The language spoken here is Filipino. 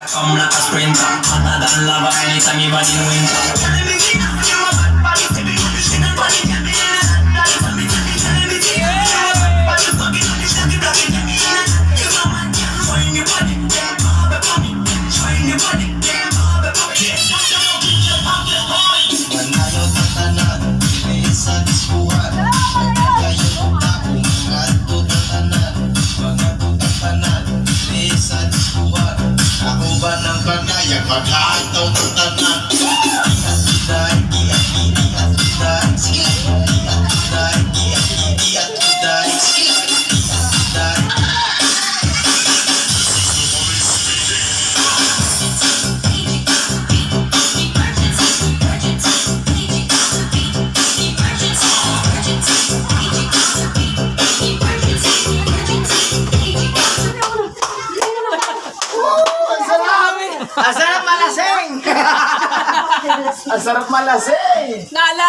Come like a sprinter, hotter than lava anytime you body winter. Manalo tatanan, isa diskuhan. Kayo takong mga tutanan, mga tutanan, isa diskuhan. Ako ba ng banayang mag-aataw tutanan? Iat-iday, iat-iday, sige. Iat-iday, iat-iday, sige. Iat-iday. Ang sarap malasing! Ang sarap malasing! Naalala